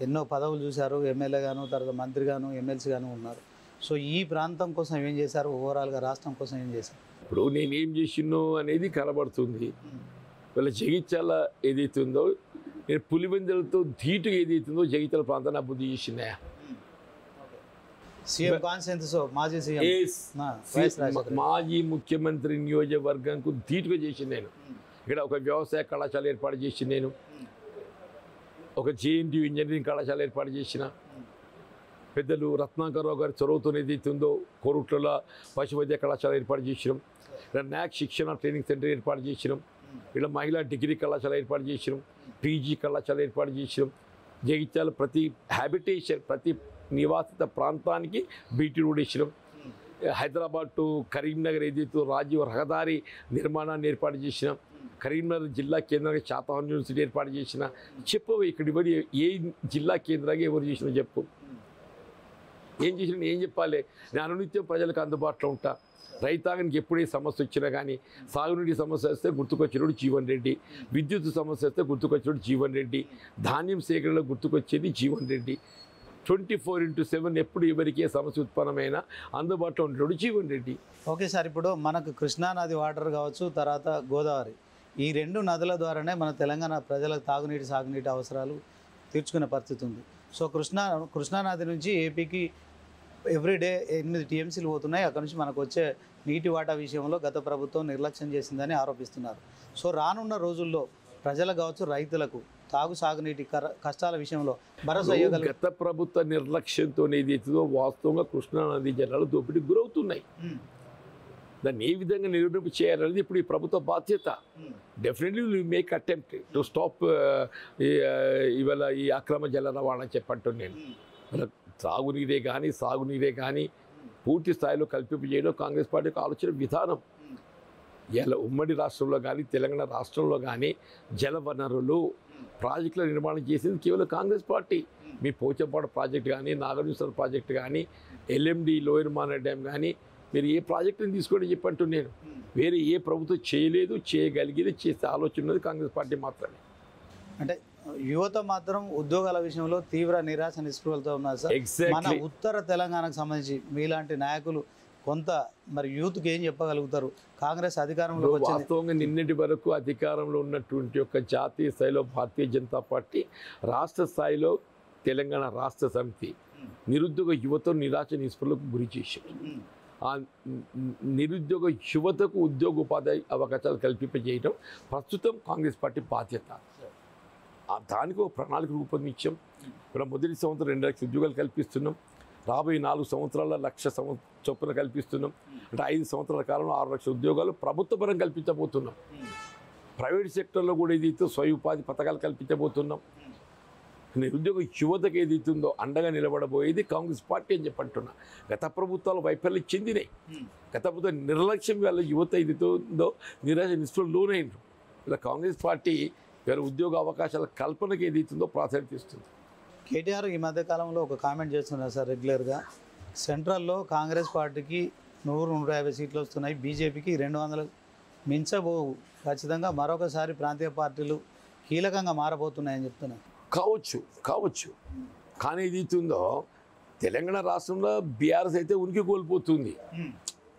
ఎన్నో పదవులు చూశారు, ఎమ్మెల్యేగాను, తర్వాత మంత్రిగాను, ఎమ్మెల్సీగాను ఉన్నారు. సో ఈ ప్రాంతం కోసం ఏం చేశారు, ఓవరాల్గా రాష్ట్రం కోసం ఏం చేశారు? ఇప్పుడు నేనేం చేసినో అనేది కనబడుతుంది. వీళ్ళ జగిత్యాల ఏదైతుందో నేను పులివెందులతో ధీటుగా ఏదైతుందో జగిత్యాల ప్రాంతాన్ని అభివృద్ధి చేసినాయా. సీఎం కాన్సెన్స్ మాజీ సీఎం మాజీ ముఖ్యమంత్రి నియోజకవర్గంకు ధీటుగా చేసి నేను ఇక్కడ ఒక వ్యవసాయ కళాశాల ఏర్పాటు చేసి నేను ఒక JNTU ఇంజనీరింగ్ కళాశాల ఏర్పాటు చేసిన పెద్దలు రత్నాకర్రావు గారి చొరవతో ఏదైతుందో కోరుట్ల పశువైద్య కళాశాల ఏర్పాటు చేసినాం. ఇక్కడ NAC శిక్షణ ట్రైనింగ్ సెంటర్ ఏర్పాటు చేసినాం. ఇక్కడ మహిళా డిగ్రీ కళాశాల ఏర్పాటు చేసినాం. PG కళాశాల ఏర్పాటు చేసినాం. జగిత్యాల ప్రతి హ్యాబిటేషన్ ప్రతి నివాసిత ప్రాంతానికి BT రోడ్ వేసినాం. హైదరాబాద్ టు కరీంనగర్ ఏదైతే రాజీవ్ రహదారి నిర్మాణాన్ని ఏర్పాటు చేసినాం. కరీంనగర్ జిల్లా కేంద్రంగా శాతవాహన యూనివర్సిటీ ఏర్పాటు చేసిన. చెప్పు ఇక్కడ ఇవన్నీ ఏ జిల్లా కేంద్రంగా ఎవరు చేసినా చెప్పు. ఏం చేసినా ఏం చెప్పాలి? నేను అనునిత్యం ప్రజలకు అందుబాటులో ఉంటా. రైతాంగానికి ఎప్పుడే సమస్య వచ్చినా కానీ సాగునీటి సమస్య వస్తే గుర్తుకొచ్చినోడు జీవన్ రెడ్డి, విద్యుత్ సమస్య వస్తే గుర్తుకొచ్చినోడు జీవన్ రెడ్డి, ధాన్యం సేకరణలో గుర్తుకొచ్చేది జీవన్ రెడ్డి. 24/7 ఎప్పుడు ఎవరికి సమస్య ఉత్పన్నమైనా అందుబాటులో ఉండేవాడు జీవన్ రెడ్డి. ఓకే సార్, ఇప్పుడు మనకు కృష్ణానది వాటర్ కావచ్చు, తర్వాత గోదావరి, ఈ 2 నదుల ద్వారానే మన తెలంగాణ ప్రజలకు తాగునీటి సాగునీటి అవసరాలు తీర్చుకునే పరిస్థితి ఉంది. సో కృష్ణానది నుంచి ఏపీకి ఎవ్రీడే 8 TMCలు పోతున్నాయి. అక్కడ నుంచి మనకు వచ్చే నీటి వాటా విషయంలో గత ప్రభుత్వం నిర్లక్ష్యం చేసిందని ఆరోపిస్తున్నారు. సో రానున్న రోజుల్లో ప్రజలకు కావచ్చు, రైతులకు సాగునీటి కష్టాల విషయంలో భరోసా ఇవ్వగలరు? గత ప్రభుత్వ నిర్లక్ష్యంతో ఏదైతుందో వాస్తవంగా కృష్ణానది జలాలు దోపిడీకి గురవుతున్నాయి. దాన్ని ఏ విధంగా నిరూపింపు చేయాలనేది ఇప్పుడు ఈ ప్రభుత్వ బాధ్యత. Definitely will make attempt to stop ఇవాళ ఈ అక్రమ జల రవాణా చెప్పంటూ నేను త్రాగునీరే కానీ సాగునీరే కానీ పూర్తి స్థాయిలో కల్పింపు చేయడం కాంగ్రెస్ పార్టీకి ఆలోచన విధానం. ఇలా ఉమ్మడి రాష్ట్రంలో కానీ తెలంగాణ రాష్ట్రంలో కానీ జల వనరులు ప్రాజెక్టుల నిర్మాణం చేసింది కేవలం కాంగ్రెస్ పార్టీ. మీ పోచంపాడు ప్రాజెక్ట్ కానీ, నాగార్జున ప్రాజెక్ట్ కానీ, LMD లోయర్ మాన డ్యామ్ కానీ మీరు ఏ ప్రాజెక్టుని తీసుకోండి చెప్పంటూ నేను వేరే ఏ ప్రభుత్వం చేయలేదు, చేయగలిగేది చేసే ఆలోచన ఉన్నది కాంగ్రెస్ పార్టీ మాత్రమే. అంటే యువత మాత్రం ఉద్యోగాల విషయంలో తీవ్ర నిరాశ నిస్పృహలతో ఉన్నారు సార్. మన Exactly. ఉత్తర తెలంగాణకు సంబంధించి మీలాంటి నాయకులు కొంత మరి యూత్కి ఏం చెప్పగలుగుతారు? కాంగ్రెస్ అధికారంలోకి వచ్చింది, వాస్తవంగా నిన్నటి వరకు అధికారంలో ఉన్నటువంటి ఒక జాతీయ స్థాయిలో భారతీయ జనతా పార్టీ, రాష్ట్ర స్థాయిలో తెలంగాణ రాష్ట్ర సమితి నిరుద్యోగ యువతను నిరాశ నిస్పృహలకు గురి చేసింది. ఆ నిరుద్యోగ యువతకు ఉద్యోగోపాధి అవకాశాలు కల్పింపజేయడం ప్రస్తుతం కాంగ్రెస్ పార్టీ బాధ్యత. దానికి ఒక ప్రణాళిక రూపొందించాం. ఇప్పుడు మొదటి సంవత్సరం 2 లక్షల ఉద్యోగాలు కల్పిస్తున్నాం. రాబోయే 4 సంవత్సరాల 1 లక్ష చొప్పున కల్పిస్తున్నాం. అంటే 5 సంవత్సరాల కాలంలో 6 లక్షల ఉద్యోగాలు ప్రభుత్వ పరం కల్పించబోతున్నాం. ప్రైవేట్ సెక్టర్లో కూడా ఏదైతే స్వయం ఉపాధి పథకాలు కల్పించబోతున్నాం. నిరుద్యోగ యువతకు ఏదైతుందో అండగా నిలబడబోయేది కాంగ్రెస్ పార్టీ అని చెప్పంటున్నా. గత ప్రభుత్వాలు వైఫల్యం చెందినాయి. గత ప్రభుత్వ నిర్లక్ష్యం వల్ల యువత ఏదైతుందో నిరాశ నిస్పృహలు లోనైనరు. ఇలా కాంగ్రెస్ పార్టీ వేరే ఉద్యోగ అవకాశాల కల్పనకి ఏదైతుందో ప్రాధాన్యత ఇస్తుంది. కేటీఆర్ ఈ మధ్యకాలంలో ఒక కామెంట్ చేస్తున్నారు సార్ రెగ్యులర్గా. సెంట్రల్లో కాంగ్రెస్ పార్టీకి 100-150 సీట్లు వస్తున్నాయి, బీజేపీకి 200 మించబోవు, ఖచ్చితంగా మరొకసారి ప్రాంతీయ పార్టీలు కీలకంగా మారబోతున్నాయని చెప్తున్నారు. కావచ్చు కానీ ఏదైతుందో తెలంగాణ రాష్ట్రంలో బీఆర్ఎస్ అయితే ఉనికి కోల్పోతుంది.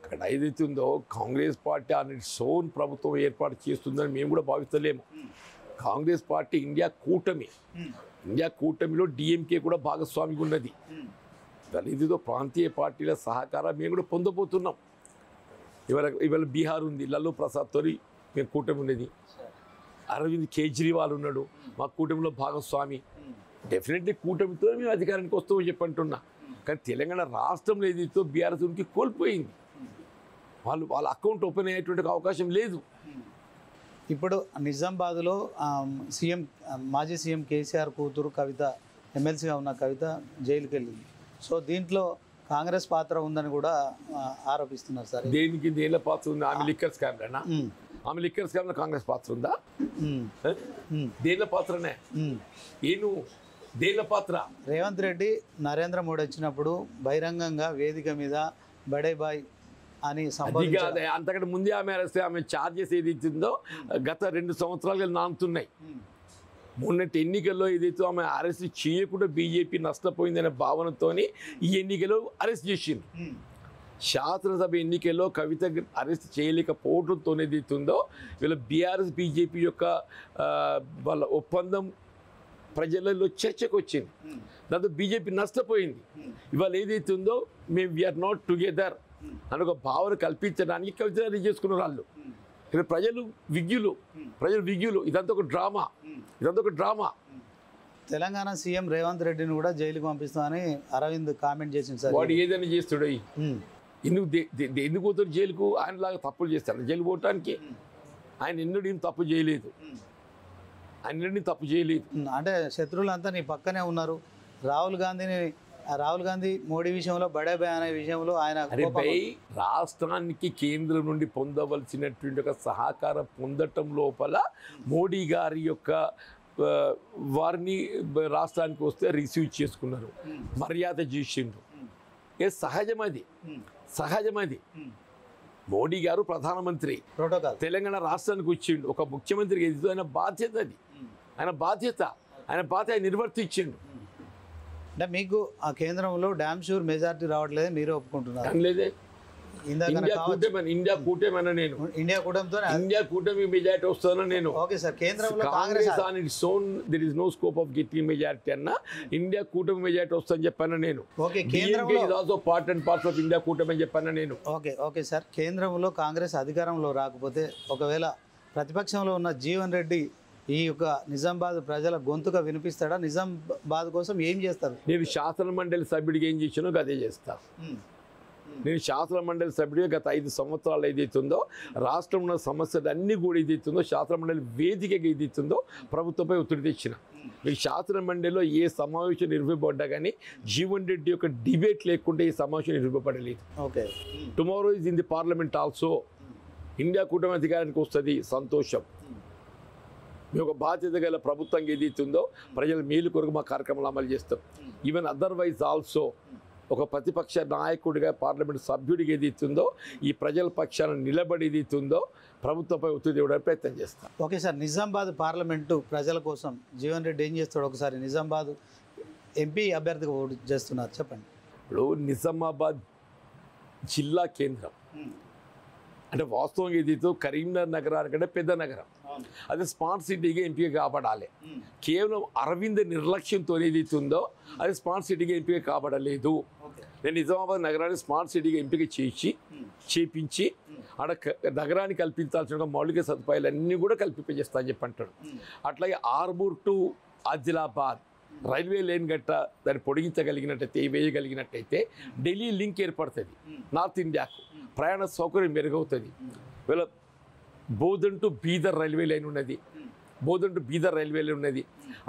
అక్కడ ఏదైతుందో కాంగ్రెస్ పార్టీ అనేది సోన్ ప్రభుత్వం ఏర్పాటు చేస్తుందని మేము కూడా భావిస్తలేము. కాంగ్రెస్ పార్టీ ఇండియా కూటమిలో డిఎంకే కూడా భాగస్వామిగా ఉన్నది. దళితుతో ప్రాంతీయ పార్టీల సహకారం మేము కూడా పొందబోతున్నాం. ఇవాళ బీహార్ ఉంది, లల్లూ ప్రసాద్తో మేము కూటమి ఉన్నది. అరవింద్ కేజ్రీవాల్ ఉన్నాడు, మా కూటమిలో భాగస్వామి. డెఫినెట్లీ కూటమితో మేము అధికారానికి వస్తామని చెప్పంటున్నా. కానీ తెలంగాణ రాష్ట్రంలో ఏదైతే బీఆర్ఎస్ ఉనికి కోల్పోయింది. వాళ్ళ అకౌంట్ ఓపెన్ అయ్యేటువంటి అవకాశం లేదు. ఇప్పుడు నిజామాబాద్లో మాజీ సీఎం కేసీఆర్ కూతురు కవిత, ఎమ్మెల్సీగా ఉన్న కవిత జైలుకి వెళ్ళింది. సో దీంట్లో కాంగ్రెస్ పాత్ర ఉందని కూడా ఆరోపిస్తున్నారు సార్. దేనిలో పాత్ర ఉంది? ఆమె లిక్కర్ స్కామ్లోనా? ఆమె లిక్కర్ స్కామ్లో కాంగ్రెస్ పాత్ర ఉందా? దేనిలో పాత్రనే? దేనిలో పాత్ర? రేవంత్ రెడ్డి నరేంద్ర మోడీ వచ్చినప్పుడు బహిరంగంగా వేదిక మీద బడే బాయ్ అని సంబోధించారు. అంతకంటే ముందే ఆమె ఛార్జెస్ ఏదైతుందో గత 2 సంవత్సరాలుగా నానుతున్నాయి. మొన్నటి ఎన్నికల్లో ఏదైతే ఆమె అరెస్ట్ చేయకుండా బీజేపీ నష్టపోయిందనే భావనతో ఈ ఎన్నికలో అరెస్ట్ చేసింది. శాసనసభ ఎన్నికల్లో కవిత అరెస్ట్ చేయలేకపోవడంతో ఏదైతుందో వీళ్ళ బీఆర్ఎస్ బీజేపీ యొక్క వాళ్ళ ఒప్పందం ప్రజలలో చర్చకు వచ్చింది. దాంతో బీజేపీ నష్టపోయింది. ఇవాళ ఏదైతుందో మేము వీఆర్ నాట్ టుగెదర్ అని ఒక భావన కల్పించడానికి కవిత అరెస్ట్ చేసుకున్నారు వాళ్ళు. ఇక్కడ ప్రజలు విజ్ఞులు. ఇదంతా ఒక డ్రామా. తెలంగాణ సీఎం రేవంత్ రెడ్డిని కూడా జైలుకి పంపిస్తామని అరవింద్ కామెంట్ చేసింది సార్. వాడు ఏదైనా చేస్తాడు. ఎందుకు పోతాడు జైలుకు? ఆయనలాగా తప్పులు చేస్తాడు జైలు పోవటానికి. ఆయన ఎన్నడూ తప్పు చేయలేదు. అంటే శత్రువులంతా నీ పక్కనే ఉన్నారు. రాహుల్ గాంధీ మోడీ విషయంలో బడే బాయ్ అనే విషయంలో ఆయన రాష్ట్రానికి కేంద్రం నుండి పొందవలసినటువంటి ఒక సహకారం పొందటం లోపల మోడీ గారి యొక్క వారిని రాష్ట్రానికి వస్తే రిసీవ్ చేసుకున్నారు, మర్యాద చేసిండ్రు. సహజమది. మోడీ గారు ప్రధానమంత్రి, తెలంగాణ రాష్ట్రానికి వచ్చిండు. ఒక ముఖ్యమంత్రికి ఎదుగు ఆయన బాధ్యత. ఆయన నిర్వర్తించిండు. అంటే మీకు ఆ కేంద్రంలో డ్యామ్ షూర్ మెజారిటీ రావట్లేదు, మీరే ఒప్పుకుంటున్నారు? లేదే. ఇండియా కూటమి మెజారిటీ వస్తానని నేను. Okay sir. కేంద్రంలో Congress on its own there is no scope of getting majority అన్న. ఇండియా కూటమి మెజారిటీ వస్తుందని చెప్పాను నేను. ఓకే, కేంద్రంలో also part and parts of India కూటమి అని చెప్పాను నేను. Okay sir. కేంద్రంలో కాంగ్రెస్ అధికారంలో రాకపోతే ఒకవేళ ప్రతిపక్షంలో ఉన్న జీవన్ రెడ్డి ఈ యొక్క నిజామాబాద్ ప్రజల గొంతుగా వినిపిస్తాడా? నిజామాబాద్ కోసం ఏం చేస్తారు? నేను శాసన మండలి సభ్యుడిగా ఏం చేసానో అదే చేస్తాను. నేను శాసన మండలి సభ్యుడిగా గత 5 సంవత్సరాలు ఏదైతుందో రాష్ట్రంలో ఉన్న సమస్యలు అన్నీ కూడా ఏదైతుందో శాసన మండలి వేదికగా ఏదైతుందో ప్రభుత్వంపై ఒత్తిడి తెచ్చిన. మీకు శాసన మండలిలో ఏ సమావేశం నిర్వహింపబడ్డా కానీ జీవన్ రెడ్డి యొక్క డిబేట్ లేకుంటే ఈ సమావేశం నిర్వహింపబడలేదు. Okay, tomorrow is in the parliament also. India కూటమి అధికారానికి వస్తుంది, సంతోషం. మేము ఒక బాధ్యత గల ప్రభుత్వం ఏదైతుందో ప్రజల మేలు కొరకు మా కార్యక్రమాలు అమలు చేస్తాం. ఈవెన్ అదర్వైజ్ ఆల్సో ఒక ప్రతిపక్ష నాయకుడిగా పార్లమెంట్ సభ్యుడిగా ఏదైతుందో ఈ ప్రజల పక్షాన నిలబడి ఏదైతుందో ప్రభుత్వంపై ఒత్తిడి ఇవ్వడానికి ప్రయత్నం చేస్తాం. ఓకే సార్, నిజామాబాద్ పార్లమెంటు ప్రజల కోసం జీవన్ రెడ్డి ఏం చేస్తాడు? ఒకసారి నిజామాబాద్ ఎంపీ అభ్యర్థిగా ఓటు చేస్తున్నారు, చెప్పండి. ఇప్పుడు నిజామాబాద్ జిల్లా కేంద్రం అంటే వాస్తవంగా ఏదైతే కరీంనగర్ నగరానికంటే పెద్ద నగరం, అది స్మార్ట్ సిటీగా ఎంపిక కాబడాలి. కేవలం అరవింద్ నిర్లక్ష్యంతో ఏదైతుందో అది స్మార్ట్ సిటీగా ఎంపిక కాబడలేదు. నేను నిజామాబాద్ నగరాన్ని స్మార్ట్ సిటీగా ఎంపిక చేపించి ఆడ నగరానికి కల్పించాల్సిన మౌలిక సదుపాయాలు అన్నీ కూడా కల్పింపజేస్తా అని చెప్పి అంటాడు. అట్లాగే Armoor to Adilabad railway line గట్ట దాన్ని పొడిగించగలిగినట్టయితే వేయగలిగినట్టయితే ఢిల్లీ లింక్ ఏర్పడుతుంది నార్త్ ఇండియాకు, ప్రయాణ సౌకర్యం మెరుగవుతుంది. వీళ్ళ Bodhan to Bidar railway line ఉన్నది,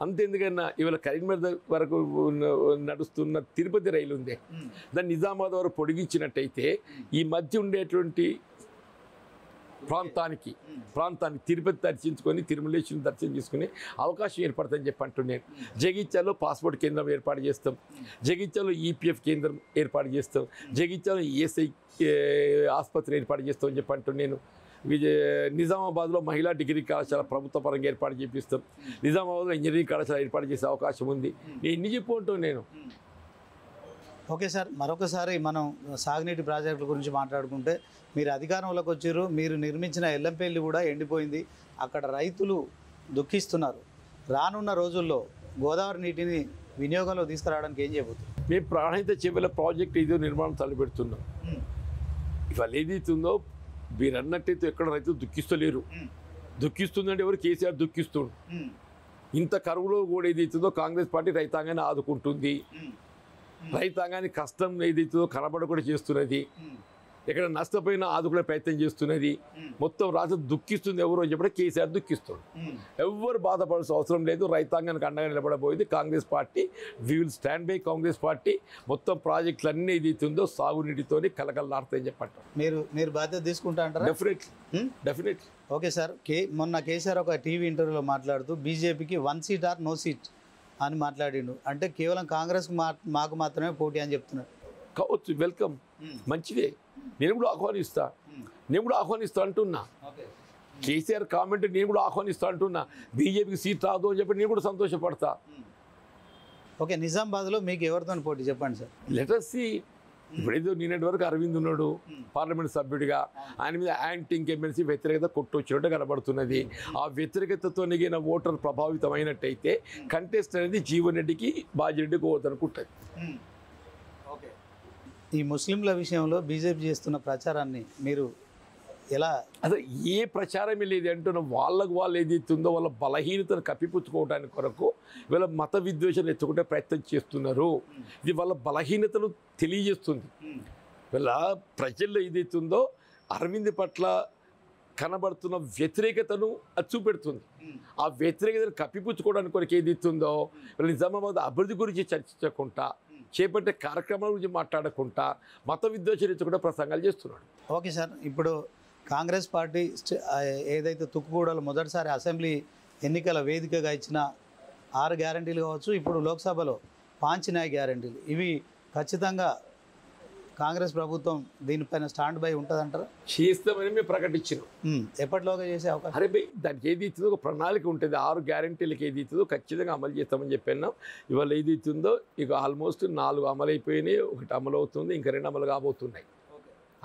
అంతెందుకన్నా ఇవాళ కరీంనగర్ వరకు నడుస్తున్న తిరుపతి రైలు ఉంది, దాన్ని నిజామాబాద్ వరకు పొడిగించినట్టయితే ఈ మధ్య ఉండేటువంటి ప్రాంతానికి తిరుపతి దర్శించుకొని తిరుమలేశ్వరం దర్శనం చేసుకుని అవకాశం ఏర్పడుతుందని చెప్పి అంటున్నాను. జగిత్యాలలో పాస్పోర్ట్ కేంద్రం ఏర్పాటు చేస్తాం, జగిత్యాలలో ఈపీఎఫ్ కేంద్రం ఏర్పాటు చేస్తాం, జగిత్యాలలో ఈఎస్ఐ ఆసుపత్రి ఏర్పాటు చేస్తామని చెప్పి అంటున్నాను. నిజామాబాద్లో మహిళా డిగ్రీ కళాశాల ప్రభుత్వ పరంగా ఏర్పాటు చేపిస్తాం, నిజామాబాద్లో ఇంజనీరింగ్ కళాశాల ఏర్పాటు చేసే అవకాశం ఉంది. నేను ఎన్ని చెప్పుకుంటాను నేను. ఓకే సార్, మరొకసారి మనం సాగునీటి ప్రాజెక్టుల గురించి మాట్లాడుకుంటే, మీరు అధికారంలోకి వచ్చారు, మీరు నిర్మించిన ఎల్లంపల్లి కూడా ఎండిపోయింది, అక్కడ రైతులు దుఃఖిస్తున్నారు. రానున్న రోజుల్లో గోదావరి నీటిని వినియోగంలో తీసుకురావడానికి ఏం చేయబోతుంది? మేము ప్రాణహిత చెవుల ప్రాజెక్ట్ ఏదో నిర్మాణం తలపెడుతున్నాం. ఇవాళ ఏదైతుందో మీరు అన్నట్టయితే ఎక్కడ రైతులు దుఃఖిస్తుందంటే ఎవరు? కేసీఆర్ దుఃఖిస్తుండు. ఇంత కరువులో కూడా ఏదైతుందో కాంగ్రెస్ పార్టీ రైతాంగాన్ని ఆదుకుంటుంది, రైతాంగాన్ని కష్టం ఏదైతుందో కనబడకుండా చేస్తున్నది, ఎక్కడ నష్టపోయినా ఆదుకునే ప్రయత్నం చేస్తున్నది. మొత్తం రాష్ట్రం దుఃఖిస్తుంది ఎవరు అని చెప్పి కేసీఆర్ దుఃఖిస్తుంది. ఎవరు బాధపడాల్సిన అవసరం లేదు, రైతాంగానికి అండగా నిలబడబోయేది Congress party. We will stand by Congress party. మొత్తం ప్రాజెక్టులు అన్నీ ఏదైతుందో సాగునీటితో కలకలలాడతాయని చెప్పంటారు. మీరు బాధ్యత తీసుకుంటా అంటారా? డెఫినెట్లీ. ఓకే సార్, మొన్న కేసీఆర్ ఒక టీవీ ఇంటర్వ్యూలో మాట్లాడుతూ బీజేపీకి 1 సీట్ ఆర్ నో సీట్ అని మాట్లాడిండు. అంటే కేవలం కాంగ్రెస్కి మాకు మాత్రమే పోటీ అని చెప్తున్నారు. కావచ్చు, వెల్కమ్, మంచిదే. నేను కూడా ఆహ్వానిస్తా అంటున్నా. కేసీఆర్ కామెంట్ నేను కూడా ఆహ్వానిస్తా అంటున్నా. బీజేపీకి సీట్ రాదు అని చెప్పి నేను కూడా సంతోషపడతా. ఓకే, నిజామాబాద్లో మీకు ఎవరితో పోటీ చెప్పండి సార్. Let us see. ఇప్పుడేదో నిన్నటి వరకు అరవింద్ ఉన్నాడు పార్లమెంట్ సభ్యుడిగా, ఆయన మీద యాంటీ ఇంకంబెన్సీ వ్యతిరేకత కొట్టొచ్చినట్టు కనబడుతున్నది. ఆ వ్యతిరేకతతో నెగిన ఓటర్ ప్రభావితమైనట్టయితే కంటెస్ట్ అనేది జీవన్ రెడ్డికి బాజిరెడ్డికి పోవద్దనుకుంటుంది. ఈ ముస్లింల విషయంలో బీజేపీ చేస్తున్న ప్రచారాన్ని మీరు ఎలా? అదే ఏ ప్రచారమే లేదు అంటున్న వాళ్ళకు వాళ్ళు ఏదైతుందో వాళ్ళ బలహీనతను కప్పిపుచ్చుకోవడానికి కొరకు వీళ్ళ మత విద్వేషాలు ఎత్తుకుంటే ప్రయత్నం చేస్తున్నారు. ఇది వాళ్ళ బలహీనతను తెలియజేస్తుంది. వీళ్ళ ప్రజల్లో ఏదైతుందో అరవింద్ పట్ల కనబడుతున్న వ్యతిరేకతను అది చూపెడుతుంది. ఆ వ్యతిరేకతను కప్పిపుచ్చుకోవడానికి కొరకు ఏదైతుందో వీళ్ళ నిజామాబాద్ అభివృద్ధి గురించి చర్చించకుండా, చేపట్టే కార్యక్రమాల గురించి మాట్లాడకుండా మత విద్వేషాలు ఎత్తుకుంటే ప్రసంగాలు చేస్తున్నాడు. ఓకే సార్, ఇప్పుడు కాంగ్రెస్ పార్టీ ఏదైతే తుక్కుగూడలో మొదటిసారి అసెంబ్లీ ఎన్నికల వేదికగా ఇచ్చిన 6 గ్యారంటీలు కావచ్చు, ఇప్పుడు లోక్సభలో 5 న్యాయ గ్యారంటీలు, ఇవి ఖచ్చితంగా కాంగ్రెస్ ప్రభుత్వం దీనిపైన స్టాండ్ బై ఉంటుందంటారా? చేస్తామని మేము ప్రకటించినాం. ఎప్పటిలోగా చేసే అవకాశం? అరే భయ్, దానికి ఏది ఇస్తుందో ఒక ప్రణాళిక ఉంటుంది. 6 గ్యారంటీలకు ఏది ఇస్తుందో ఖచ్చితంగా అమలు చేస్తామని చెప్పినాం. ఇవాళ ఏది ఇస్తుందో ఇక ఆల్మోస్ట్ 4 అమలు అయిపోయినాయి, 1 అమలు అవుతుంది, ఇంకా 2 అమలు కాబోతున్నాయి.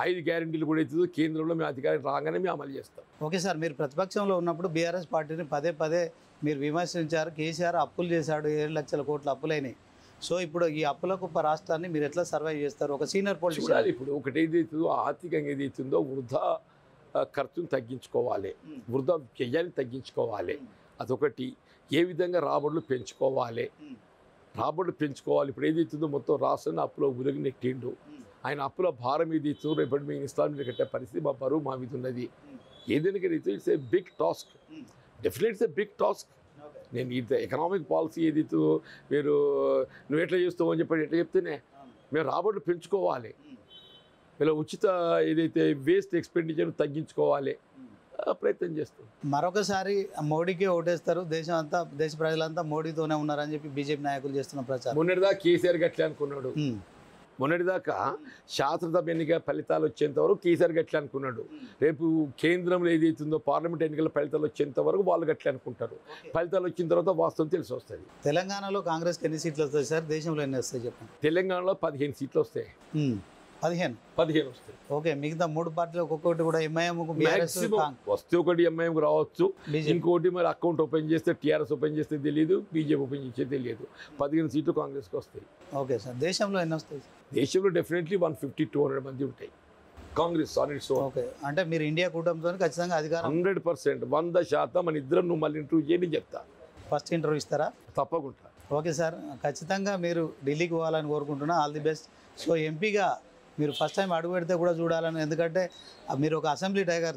5 గ్యారంటీలు కూడా అవుతుందో కేంద్రంలో మేము అధికారం రాగానే మేము అమలు చేస్తాం. ఓకే సార్, మీరు ప్రతిపక్షంలో ఉన్నప్పుడు బీఆర్ఎస్ పార్టీని పదే మీరు విమర్శించారు. కేసీఆర్ అప్పులు చేశాడు, 7 లక్షల కోట్ల అప్పులైనాయి. సో ఇప్పుడు ఈ అప్పుల కుప్ప రాష్ట్రాన్ని మీరు ఎట్లా సర్వైవ్ చేస్తారు? ఒక సీనియర్ పొలిటిషియన్. ఇప్పుడు ఒకటి ఏదైతుందో ఆర్థికంగా ఏదైతుందో వృధా ఖర్చును తగ్గించుకోవాలి, వృధా వ్యయాన్ని తగ్గించుకోవాలి. అదొకటి. ఏ విధంగా రాబడులు పెంచుకోవాలి. ఇప్పుడు ఏదైతుందో మొత్తం రాష్ట్రాన్ని అప్పులో ఉలిగి నెట్టిండు. ఆయన అప్పుల భారం ఏదైతుందో రేపటి మీ ఇన్స్టాల్మెంట్ కట్టే పరిస్థితి మా బరువు మా మీద ఉన్నది. ఏదైనా it's a big task, definitely it's a big task. నేను ఈ ఎకనామిక్ పాలసీ ఏదైతే నువ్వు ఎట్లా చేస్తావు అని చెప్పి ఎట్లా చెప్తేనే మేము రాబడులు పెంచుకోవాలి, ఇలా ఉచిత ఏదైతే వేస్ట్ ఎక్స్పెండిచర్ తగ్గించుకోవాలి ప్రయత్నం చేస్తాం. మరొకసారి మోడీకే ఓటేస్తారు, దేశ ప్రజలంతా మోడీతోనే ఉన్నారని చెప్పి బీజేపీ నాయకులు చేస్తున్న ప్రచారం. మొన్నటిదా కేసీఆర్ గట్లే అనుకున్నాడు, మొన్నటిదాకా శాస్త్రసభ ఎన్నికల ఫలితాలు వచ్చేంత వరకు కేసీఆర్ గట్లా అనుకున్నాడు. రేపు కేంద్రంలో ఏదైతుందో పార్లమెంట్ ఎన్నికల ఫలితాలు వచ్చేంత వరకు వాళ్ళు గట్లా అనుకుంటారు. ఫలితాలు వచ్చిన తర్వాత వాస్తవం తెలిసి వస్తుంది. తెలంగాణలో కాంగ్రెస్కి ఎన్ని సీట్లు వస్తాయి సార్? దేశంలో ఎన్ని వస్తాయి చెప్పండి. తెలంగాణలో 15 సీట్లు వస్తాయి. 15 వస్తాయి. ఓకే, మిగతా 3 పార్టీలు ఒక్కొక్కటి కూడా ఎంఐఎంకు వస్తే ఒకటి ఎంఐఎంకు రావచ్చు, ఇంకోటి మరి అకౌంట్ ఓపెన్ చేస్తే టీఆర్ఎస్ ఓపెన్ చేస్తే తెలియదు, బీజేపీ ఓపెన్ చేస్తే తెలియదు. 15 సీట్లు కాంగ్రెస్కి వస్తాయి. ఓకే సార్, దేశంలో ఎన్ని వస్తాయి? దేశంలో డెఫినెట్లీ 150-200 మంది ఉంటాయి Congress on its own. Okay, అంటే మీరు ఇండియా కూటమితో ఖచ్చితంగా అధికారం 100%, 100% మన ఇద్దరం నువ్వు మళ్ళీ ఇంటర్వ్యూ చేయని చెప్తా. ఫస్ట్ ఇంటర్వ్యూ ఇస్తారా? తప్పకుండా. ఓకే సార్, ఖచ్చితంగా మీరు ఢిల్లీకి పోవాలని కోరుకుంటున్నా. All the best. సో ఎంపీగా మీరు ఫస్ట్ టైం అడుగు పెడితే కూడా చూడాలని, ఎందుకంటే మీరు ఒక అసెంబ్లీ టైగర్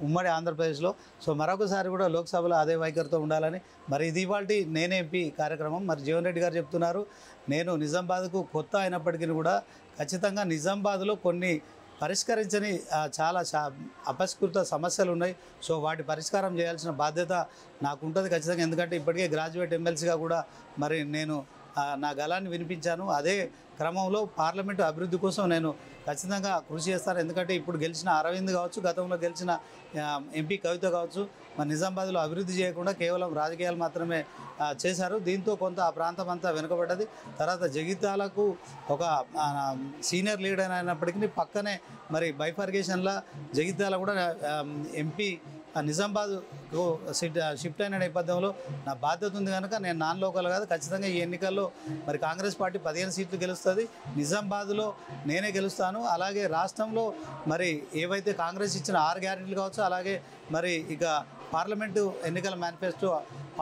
ఉమ్మడి ఆంధ్రప్రదేశ్లో. సో మరొకసారి కూడా లోక్సభలో అదే వైఖరితో ఉండాలని. మరి ఇది ఇవాల్టి నేనే ఎంపీ కార్యక్రమం. మరి జీవన్ రెడ్డి గారు చెప్తున్నారు, నేను నిజామాబాద్కు కొత్త అయినప్పటికీ కూడా ఖచ్చితంగా నిజామాబాద్లో కొన్ని పరిష్కరించని చాలా అపస్కృత సమస్యలు ఉన్నాయి. సో వాటి పరిష్కారం చేయాల్సిన బాధ్యత నాకు ఉంటుంది ఖచ్చితంగా. ఎందుకంటే ఇప్పటికే గ్రాడ్యుయేట్ ఎమ్మెల్సీగా కూడా మరి నేను నా గళాన్ని వినిపించాను. అదే క్రమంలో పార్లమెంటు అభివృద్ధి కోసం నేను ఖచ్చితంగా కృషి చేస్తాను. ఎందుకంటే ఇప్పుడు గెలిచిన అరవింద్ కావచ్చు, గతంలో గెలిచిన ఎంపీ కవిత కావచ్చు, మరి నిజామాబాద్లో అభివృద్ధి చేయకుండా కేవలం రాజకీయాలు మాత్రమే చేశారు. దీంతో కొంత ఆ ప్రాంతం అంతా వెనుకబడ్డది. తర్వాత జగిత్యాలకు ఒక సీనియర్ లీడర్ అయినప్పటికీ పక్కనే మరి బైఫర్గేషన్లో జగిత్యాల కూడా ఎంపీ నిజామాబాద్ షిఫ్ట్ అయిన నేపథ్యంలో నా బాధ్యత ఉంది కనుక నేను నాన్ లోకల్ కాదు. ఖచ్చితంగా ఈ ఎన్నికల్లో మరి కాంగ్రెస్ పార్టీ 15 సీట్లు గెలుస్తుంది. నిజామాబాద్లో నేనే గెలుస్తాను. అలాగే రాష్ట్రంలో మరి ఏవైతే కాంగ్రెస్ ఇచ్చిన 6 గ్యారెంటీలు కావచ్చు, అలాగే మరి ఇక పార్లమెంటు ఎన్నికల మేనిఫెస్టో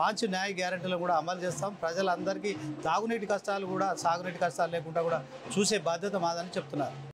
5 న్యాయ గ్యారెంటీలు కూడా అమలు చేస్తాం. ప్రజలందరికీ తాగునీటి కష్టాలు కూడా సాగునీటి కష్టాలు లేకుండా కూడా చూసే బాధ్యత మాదని చెప్తున్నారు.